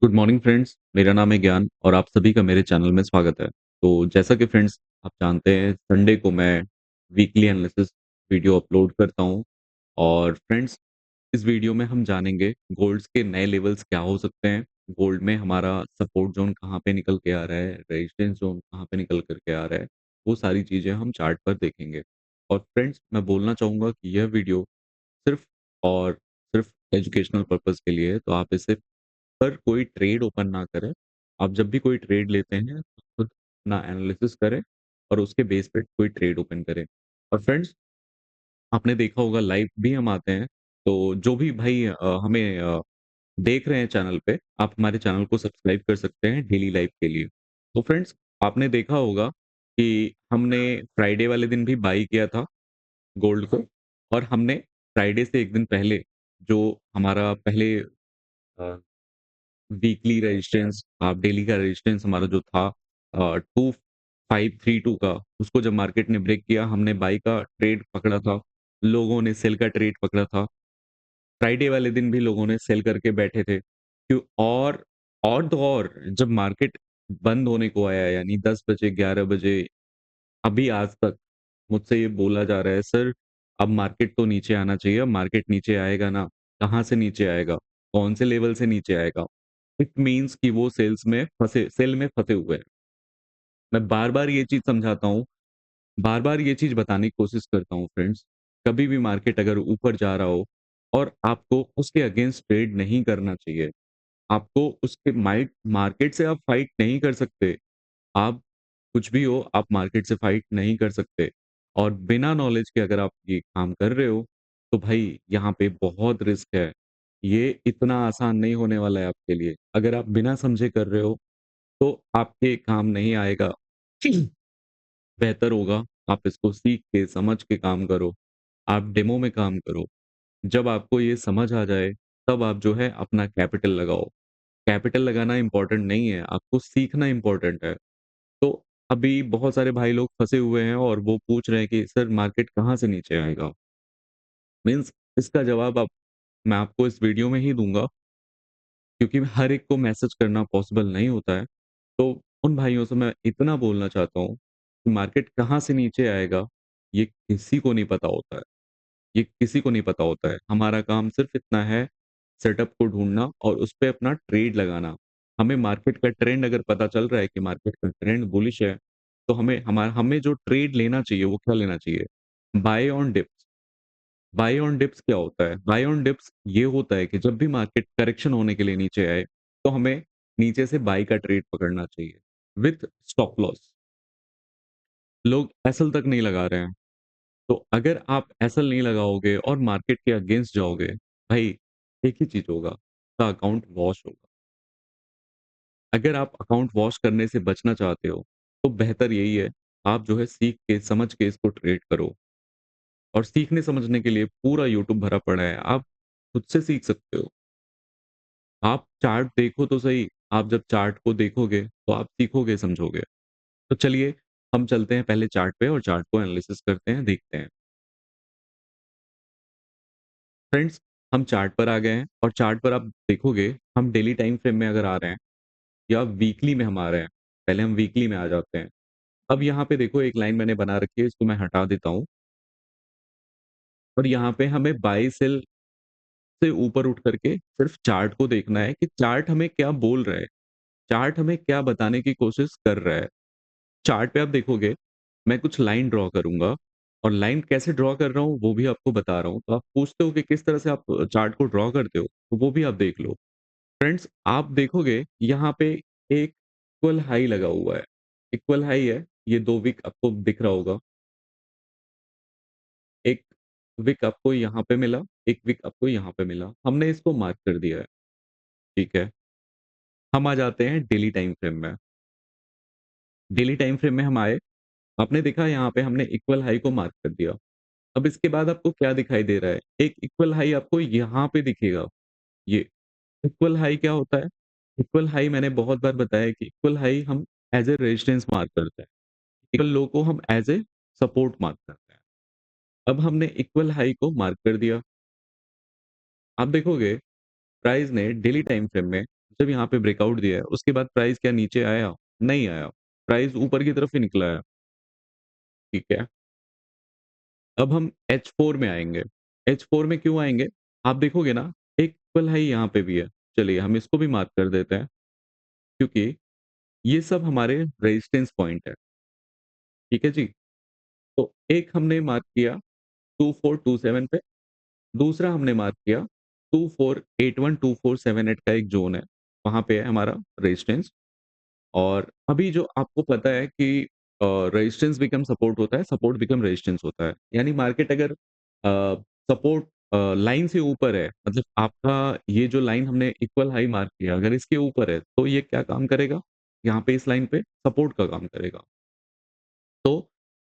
Good morning friends, मेरा नाम है ज्ञान और आप सभी का मेरे चैनल में स्वागत है। तो जैसा कि फ्रेंड्स आप जानते हैं संडे को मैं वीकली एनालिसिस वीडियो अपलोड करता हूँ और फ्रेंड्स इस वीडियो में हम जानेंगे गोल्ड्स के नए लेवल्स क्या हो सकते हैं, गोल्ड में हमारा सपोर्ट जोन कहाँ पे निकल के आ रहा है, रेजिस्टेंस जोन कहाँ पे निकल कर के आ रहा है, वो सारी चीज़ें हम चार्ट पर देखेंगे। और फ्रेंड्स मैं बोलना चाहूँगा कि यह वीडियो सिर्फ़ और सिर्फ़ एजुकेशनल पर्पज़ के लिए है, तो आप इसे पर कोई ट्रेड ओपन ना करें। आप जब भी कोई ट्रेड लेते हैं, तो खुद अपना एनालिसिस करें और उसके बेस पे कोई ट्रेड ओपन करें। और फ्रेंड्स, आपने देखा होगा लाइव भी हम आते हैं, तो जो भी भाई हमें देख रहे हैं चैनल पे, आप हमारे चैनल को सब्सक्राइब कर सकते हैं डेली लाइव के लिए। तो फ्रेंड्स, आपने देखा होगा कि हमने फ्राइडे वाले दिन भी बाय किया था गोल्ड को और हमने फ्राइडे से 1 दिन पहले जो हमारा पहले वीकली रेजिस्टेंस हाफ डेली का रेजिस्टेंस हमारा जो था 2532 का, उसको जब मार्केट ने ब्रेक किया, हमने बाय का ट्रेड पकड़ा था। लोगों ने सेल का ट्रेड पकड़ा था। फ्राइडे वाले दिन भी लोगों ने सेल करके बैठे थे। क्यों और तो और जब मार्केट बंद होने को आया यानी 10 बजे, 11 बजे, अभी आज तक मुझसे ये बोला जा रहा है, "सर, अब मार्केट तो नीचे आना चाहिए, अब मार्केट नीचे आएगा ना, कहाँ से नीचे आएगा? कौन से लेवल से नीचे आएगा?" इट मीन्स कि वो सेल में फँसे हुए हैं। मैं बार-बार ये चीज़ समझाता हूँ, बार-बार ये चीज़ बताने की कोशिश करता हूँ फ्रेंड्स, कभी भी मार्केट अगर ऊपर जा रहा हो और आपको उसके अगेंस्ट ट्रेड नहीं करना चाहिए। आपको उसके मार्केट से आप फाइट नहीं कर सकते। आप कुछ भी हो, आप मार्केट से फाइट नहीं कर सकते और बिना नॉलेज के अगर आप ये काम कर रहे हो, तो भाई यहाँ पे बहुत रिस्क है। ये इतना आसान नहीं होने वाला है आपके लिए। अगर आप बिना समझे कर रहे हो, तो आपके काम नहीं आएगा। बेहतर होगा आप इसको सीख के, समझ के काम करो। आप डेमो में काम करो। जब आपको ये समझ आ जाए, तब आप जो है अपना कैपिटल लगाओ। कैपिटल लगाना इम्पोर्टेंट नहीं है, आपको सीखना इम्पोर्टेंट है। तो अभी बहुत सारे भाई लोग फँसे हुए हैं और वो पूछ रहे हैं कि सर मार्केट कहाँ से नीचे आएगा? मीन्स इसका जवाब आप मैं आपको इस वीडियो में ही दूँगा क्योंकि हर एक को मैसेज करना पॉसिबल नहीं होता है। तो उन भाइयों से मैं इतना बोलना चाहता हूँ कि मार्केट कहाँ से नीचे आएगा, ये किसी को नहीं पता होता है। ये किसी को नहीं पता होता है। हमारा काम सिर्फ़ इतना है, सेटअप को ढूँढना और उस पे अपना ट्रेड लगाना। हमें मार्केट का ट्रेंड अगर पता चल रहा है कि मार्केट का ट्रेंड बुलिश है, तो हमें जो ट्रेड लेना चाहिए, वो क्या लेना चाहिए? Buy on dips. Buy on dips क्या होता है? बाय ऑन डिप्स ये होता है कि जब भी मार्केट करेक्शन होने के लिए नीचे आए, तो हमें नीचे से बाय का ट्रेड पकड़ना चाहिए विथ स्टॉप लॉस। लोग एसएल तक नहीं लगा रहे हैं। तो अगर आप एसएल नहीं लगाओगे और मार्केट के अगेंस्ट जाओगे, भाई एक ही चीज़ होगा, आपका अकाउंट वॉश होगा। अगर आप अकाउंट वॉश करने से बचना चाहते हो, तो बेहतर यही है, आप जो है सीख के, समझ के इसको ट्रेड करो और सीखने समझने के लिए पूरा यूट्यूब भरा पड़ा है। आप खुद से सीख सकते हो। आप चार्ट देखो तो सही, आप जब चार्ट को देखोगे, तो आप सीखोगे, समझोगे। तो चलिए, हम चलते हैं पहले चार्ट पे और चार्ट को एनालिसिस करते हैं, देखते हैं। फ्रेंड्स, हम चार्ट पर आ गए हैं और चार्ट पर आप देखोगे, हम डेली टाइम फ्रेम में अगर आ रहे हैं या वीकली में हम आ रहे हैं, पहले हम वीकली में आ जाते हैं। अब यहाँ पे देखो एक लाइन मैंने बना रखी है, इसको मैं हटा देता हूँ और यहाँ पे हमें बाय सेल से ऊपर उठ करके सिर्फ चार्ट को देखना है कि चार्ट हमें क्या बोल रहा है, चार्ट हमें क्या बताने की कोशिश कर रहा है। चार्ट पे आप देखोगे, मैं कुछ लाइन ड्रॉ करूँगा और लाइन कैसे ड्रॉ कर रहा हूँ, वो भी आपको बता रहा हूँ। तो आप पूछते हो कि किस तरह से आप चार्ट को ड्रॉ करते हो, तो वो भी आप देख लो। फ्रेंड्स, आप देखोगे यहाँ पे एक इक्वल हाई लगा हुआ है। इक्वल हाई है, ये 2 विक आपको दिख रहा होगा। एक विक आपको यहाँ पे मिला, एक विक आपको यहाँ पे मिला। हमने इसको मार्क कर दिया है, ठीक है? हम आ जाते हैं डेली टाइम फ्रेम में। डेली टाइम फ्रेम में हम आए, आपने देखा यहाँ पे हमने इक्वल हाई को मार्क कर दिया। अब इसके बाद आपको क्या दिखाई दे रहा है? एक इक्वल हाई आपको यहाँ पे दिखेगा, ये। इक्वल हाई क्या होता है? इक्वल हाई मैंने बहुत बार बताया कि इक्वल हाई हम एज़ अ रेजिस्टेंस मार्क करते हैं। इक्वल लो को हम एज़ ए सपोर्ट मार्क करते हैं। अब हमने इक्वल हाई को मार्क कर दिया। आप देखोगे प्राइस ने डेली टाइम फ्रेम में जब यहाँ पे ब्रेकआउट दिया है, उसके बाद प्राइस क्या नीचे आया? नहीं आया। प्राइस ऊपर की तरफ ही निकला है, ठीक है? अब हम H4 में आएँगे। H4 में क्यों आएँगे? आप देखोगे ना, एक इक्वल हाई यहाँ पे भी है। चलिए हम इसको भी मार्क कर देते हैं, क्योंकि ये सब हमारे रेजिस्टेंस पॉइंट है, ठीक है जी? तो एक हमने मार्क किया 2427 पे, दूसरा हमने मार्क किया 2481 2478 का एक ज़ोन है, वहाँ पे है हमारा रेजिस्टेंस। और अभी जो आपको पता है कि रेजिस्टेंस बिकम सपोर्ट होता है, सपोर्ट बिकम रेजिस्टेंस होता है। यानी मार्केट अगर सपोर्ट लाइन से ऊपर है, मतलब आपका ये जो लाइन हमने इक्वल हाई मार्क किया, अगर इसके ऊपर है, तो ये क्या काम करेगा? यहाँ पे इस लाइन पे सपोर्ट का काम करेगा। तो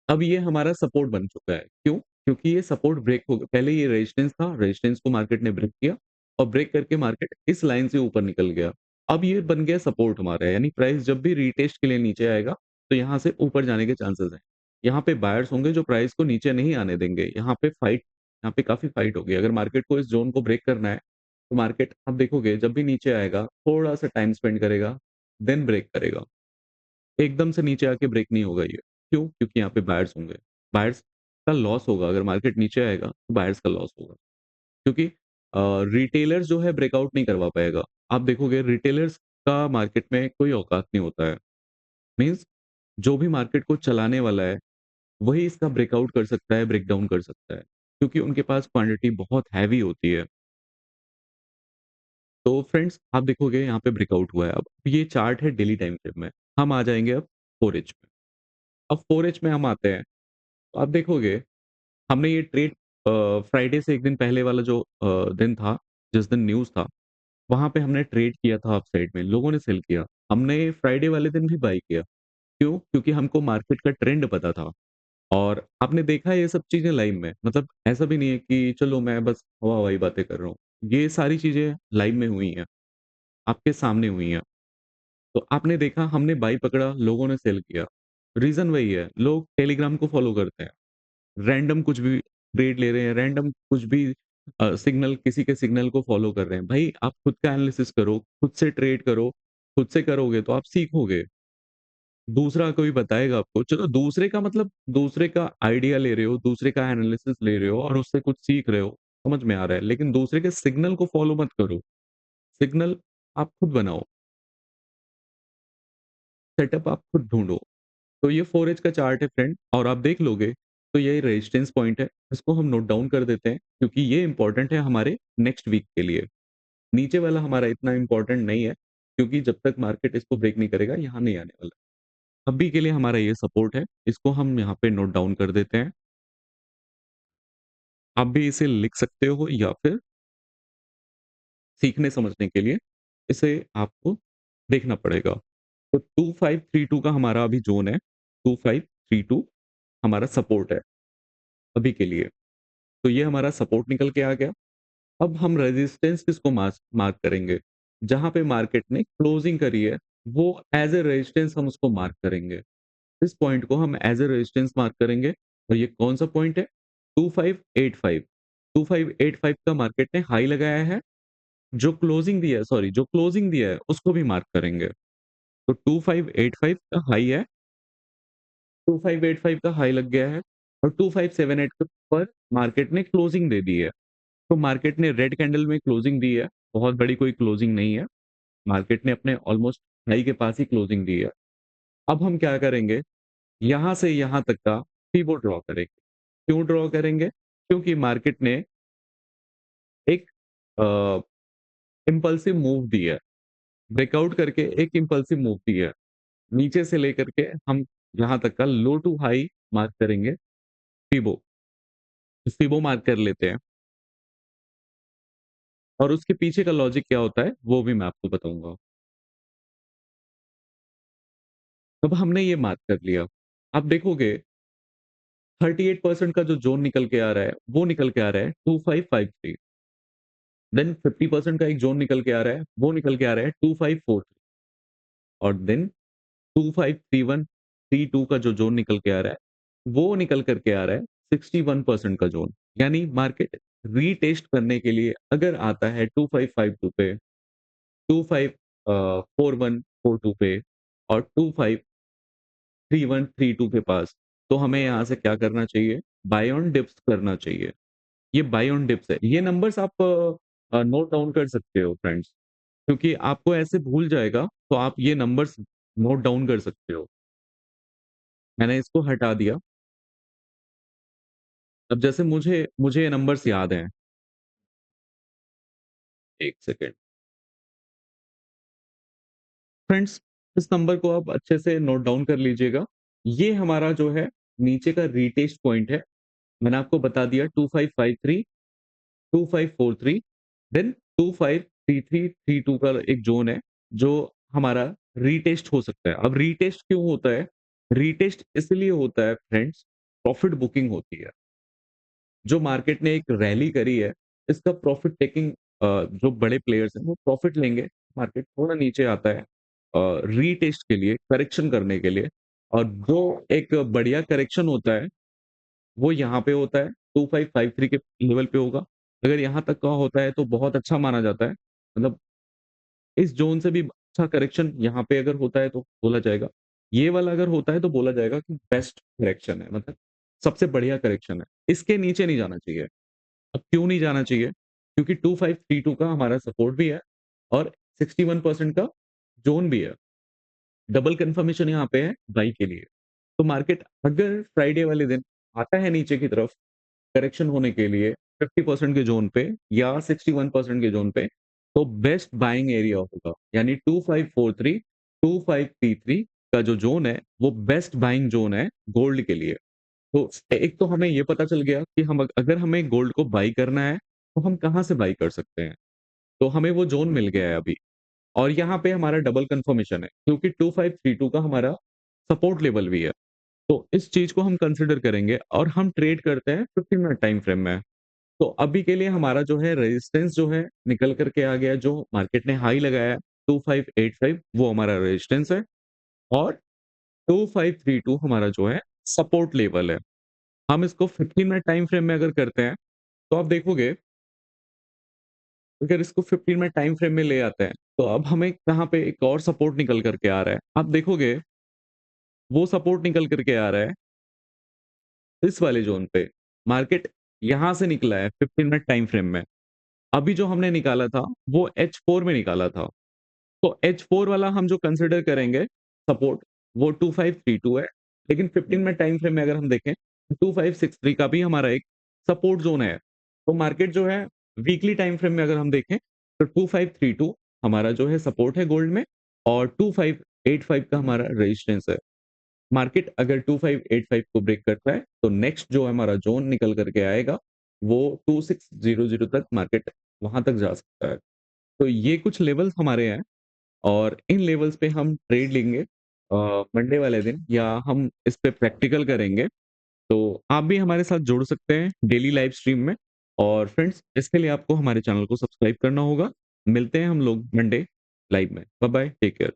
अब ये हमारा सपोर्ट बन चुका है। क्यों? क्योंकि ये सपोर्ट ब्रेक हो गया। पहले ये रेजिस्टेंस था, रेजिस्टेंस को मार्केट ने ब्रेक किया और ब्रेक करके मार्केट इस लाइन से ऊपर निकल गया। अब ये बन गया सपोर्ट हमारा, यानी प्राइस जब भी रीटेस्ट के लिए नीचे आएगा, तो यहाँ से ऊपर जाने के चांसेस हैं। यहाँ पे बायर्स होंगे जो प्राइस को नीचे नहीं आने देंगे। यहाँ पे काफ़ी फाइट होगी। अगर मार्केट को इस ज़ोन को ब्रेक करना है, तो मार्केट आप देखोगे जब भी नीचे आएगा, थोड़ा-सा टाइम स्पेंड करेगा, देन ब्रेक करेगा। एकदम से नीचे आके ब्रेक नहीं होगा ये। क्यों? क्योंकि यहाँ पे बायर्स होंगे। बायर्स का लॉस होगा, अगर मार्केट नीचे आएगा तो बायर्स का लॉस होगा। क्योंकि रिटेलर्स जो है ब्रेकआउट नहीं करवा पाएगा। आप देखोगे रिटेलर्स का मार्केट में कोई औकात नहीं होता है। मीन्स जो भी मार्केट को चलाने वाला है, वही इसका ब्रेकआउट कर सकता है, ब्रेकडाउन कर सकता है। क्योंकि उनके पास क्वांटिटी बहुत हैवी होती है। तो फ्रेंड्स आप देखोगे यहाँ पे ब्रेकआउट हुआ है। अब ये चार्ट है डेली टाइम फ्रेम में। हम आ जाएँगे अब 4H में। अब 4H में हम आते हैं, तो आप देखोगे हमने ये ट्रेड फ्राइडे से 1 दिन पहले वाला जो दिन था, जिस दिन न्यूज़ था, वहाँ पे हमने ट्रेड किया था अपसाइड में, लोगों ने सेल किया। हमने फ्राइडे वाले दिन भी बाय किया। क्यों? क्योंकि हमको मार्केट का ट्रेंड पता था और आपने देखा है ये सब चीज़ें लाइव में। मतलब ऐसा भी नहीं है कि चलो मैं बस हवा-हवाई बातें कर रहा हूँ। ये सारी चीज़ें लाइव में हुई हैं, आपके सामने हुई हैं। तो आपने देखा हमने बाय पकड़ा, लोगों ने सेल किया। रीज़न वही है, लोग टेलीग्राम को फ़ॉलो करते हैं। रैंडम कुछ भी ट्रेड ले रहे हैं, रैंडम कुछ भी सिग्नल किसी के सिग्नल को फ़ॉलो कर रहे हैं। भाई आप खुद का एनालिसिस करो, खुद से ट्रेड करो, खुद से करोगे तो आप सीखोगे। दूसरा कोई बताएगा आपको, चलो दूसरे का मतलब दूसरे का आइडिया ले रहे हो, दूसरे का एनालिसिस ले रहे हो और उससे कुछ सीख रहे हो, समझ में आ रहा है। लेकिन दूसरे के सिग्नल को फ़ॉलो मत करो, सिग्नल आप खुद बनाओ, सेटअप आप खुद ढूँढो। तो ये 4H का चार्ट है फ्रेंड और आप देख लोगे तो ये रेजिस्टेंस पॉइंट है। इसको हम नोट डाउन कर देते हैं क्योंकि ये इम्पोर्टेंट है हमारे नेक्स्ट वीक के लिए। नीचे वाला हमारा इतना इम्पोर्टेंट नहीं है क्योंकि जब तक मार्केट इसको ब्रेक नहीं करेगा यहाँ नहीं आने वाला। अभी के लिए हमारा ये सपोर्ट है, इसको हम यहाँ पे नोट डाउन कर देते हैं। आप भी इसे लिख सकते हो या फिर सीखने समझने के लिए इसे आपको देखना पड़ेगा। तो 2532 का हमारा अभी ज़ोन है, 2532 हमारा सपोर्ट है अभी के लिए। तो ये हमारा सपोर्ट निकल के आ गया। अब हम रेजिस्टेंस किसको मार्क करेंगे? जहाँ पे मार्केट ने क्लोजिंग करी है, वो एज़ अ रेजिस्टेंस हम उसको मार्क करेंगे। इस पॉइंट को हम एज़ अ रेजिस्टेंस मार्क करेंगे और ये कौन-सा पॉइंट है? 2585 2585 का मार्केट ने हाई लगाया है, जो क्लोजिंग दिया है उसको भी मार्क करेंगे। तो 2585 का हाई है, 2585 का हाई लग गया है और 2578 के ऊपर मार्केट ने क्लोजिंग दे दी है। तो मार्केट ने रेड कैंडल में क्लोजिंग दी है, बहुत बड़ी कोई क्लोजिंग नहीं है। मार्केट ने अपने ऑलमोस्ट हाई के पास ही क्लोजिंग दी है। अब हम क्या करेंगे, यहाँ से यहाँ तक का पीवो ड्रॉ करेंगे। क्यों ड्रॉ करेंगे? क्योंकि मार्केट ने एक अ, इम्पल्सिव मूव दी है, ब्रेकआउट करके एक इम्पल्सिव मूव दी है। नीचे से लेकर के हम यहाँ तक का लो टू हाई मार्क करेंगे फिबो। फिबो मार्क कर लेते हैं और उसके पीछे का लॉजिक क्या होता है, वो भी मैं आपको बताऊँगा। अब हमने ये मार्क कर लिया। आप देखोगे 38% का जो ज़ोन निकल के आ रहा है, वो निकल के आ रहा है 2553। देन 50% का एक ज़ोन निकल के आ रहा है, वो निकल के आ रहा है 2543 और देन 2531, 32 का जो ज़ोन निकल के आ रहा है, वो निकल कर के आ रहा है 61% का ज़ोन। यानी मार्केट रीटेस्ट करने के लिए अगर आता है 2552 पे, 4142 पे और 253132 के पास, तो हमें यहाँ से क्या करना चाहिए? बाय ऑन डिप्स करना चाहिए। ये बाय ऑन डिप्स है। ये नंबर्स आप नोट डाउन कर सकते हो फ्रेंड्स, क्योंकि आपको ऐसे भूल जाएगा, तो आप ये नंबर्स नोट डाउन कर सकते हो। मैंने इसको हटा दिया। अब जैसे मुझे मुझे ये नंबर्स याद हैं। 1 सेकंड। फ्रेंड्स, इस नंबर को आप अच्छे से नोट डाउन कर लीजिएगा। ये हमारा जो है नीचे का रीटेस्ट पॉइंट है। मैंने आपको बता दिया 2553, 2543, देन 253332 का एक ज़ोन है, जो हमारा रीटेस्ट हो सकता है। अब रीटेस्ट क्यों होता है? रीटेस्ट इसलिए होता है फ्रेंड्स, प्रॉफिट बुकिंग होती है। जो मार्केट ने एक रैली करी है, इसका प्रॉफिट टेकिंग जो बड़े प्लेयर्स हैं, वो प्रॉफिट लेंगे, मार्केट थोड़ा नीचे आता है रीटेस्ट के लिए, करेक्शन करने के लिए और जो एक बढ़िया करेक्शन होता है, वो यहाँ पे होता है, 2553 के लेवल पे होगा। अगर यहाँ तक का होता है, तो बहुत अच्छा माना जाता है। मतलब इस ज़ोन से भी अच्छा करेक्शन यहाँ पे अगर होता है, तो बोला जाएगा। ये वाला अगर होता है, तो बोला जाएगा कि बेस्ट करेक्शन है, मतलब सबसे बढ़िया करेक्शन है। इसके नीचे नहीं जाना चाहिए। अब क्यों नहीं जाना चाहिए? क्योंकि 2532 का हमारा सपोर्ट भी है और 61% का ज़ोन भी है। डबल कन्फर्मेशन यहाँ पे है बाई के लिए। तो मार्केट अगर फ्राइडे वाले दिन आता है नीचे की तरफ करेक्शन होने के लिए 50% के ज़ोन पे या 61% के ज़ोन पे, तो बेस्ट बाइंग एरिया होगा। यानी 2543, 2533 का जो ज़ोन है, वो बेस्ट बाइंग ज़ोन है गोल्ड के लिए। तो एक तो हमें ये पता चल गया कि हम अगर हमें गोल्ड को बाय करना है, तो हम कहाँ से बाय कर सकते हैं? तो हमें वो ज़ोन मिल गया है अभी और यहाँ पे हमारा डबल कन्फर्मेशन है क्योंकि 2532 का हमारा सपोर्ट लेवल भी है। तो इस चीज़ को हम कंसीडर करेंगे और हम ट्रेड करते हैं 15 मिनट टाइम फ्रेम में। तो अभी के लिए हमारा जो है रेजिस्टेंस जो है निकल कर के आ गया, जो मार्केट ने हाई लगाया है 2585 वो हमारा रेजिस्टेंस है और 2532 हमारा जो है सपोर्ट लेवल है। हम इसको 15 मिनट टाइम फ्रेम में अगर करते हैं, तो आप देखोगे अगर इसको 15 मिनट टाइम फ्रेम में ले आते हैं, तो अब हमें कहाँ पे एक और सपोर्ट निकल कर के आ रहा है। आप देखोगे वो सपोर्ट निकल कर के आ रहा है इस वाले ज़ोन पे। मार्केट यहाँ से निकला है 15 मिनट टाइम फ्रेम में। अभी जो हमने निकाला था, वो H4 में निकाला था। तो H4 वाला हम जो कंसीडर करेंगे सपोर्ट, वो 2532 है। लेकिन 15 मिनट टाइम फ्रेम में अगर हम देखें, 2563 का भी हमारा एक सपोर्ट ज़ोन है। तो मार्केट जो है वीकली टाइम फ्रेम में अगर हम देखें, तो 2532 हमारा जो है सपोर्ट है गोल्ड में और 2585 का हमारा रेजिस्टेंस है। मार्केट अगर 2585 को ब्रेक करता है, तो नेक्स्ट जो हमारा ज़ोन निकल कर के आएगा, वो 2600 तक मार्केट वहाँ तक जा सकता है। तो ये कुछ लेवल्स हमारे हैं और इन लेवल्स पे हम ट्रेड लेंगे मंडे वाले दिन या हम इस पे प्रैक्टिकल करेंगे। तो आप भी हमारे साथ जुड़ सकते हैं डेली लाइव स्ट्रीम में और फ्रेंड्स इसके लिए आपको हमारे चैनल को सब्सक्राइब करना होगा। मिलते हैं हम लोग मंडे लाइव में। Bye bye, take care.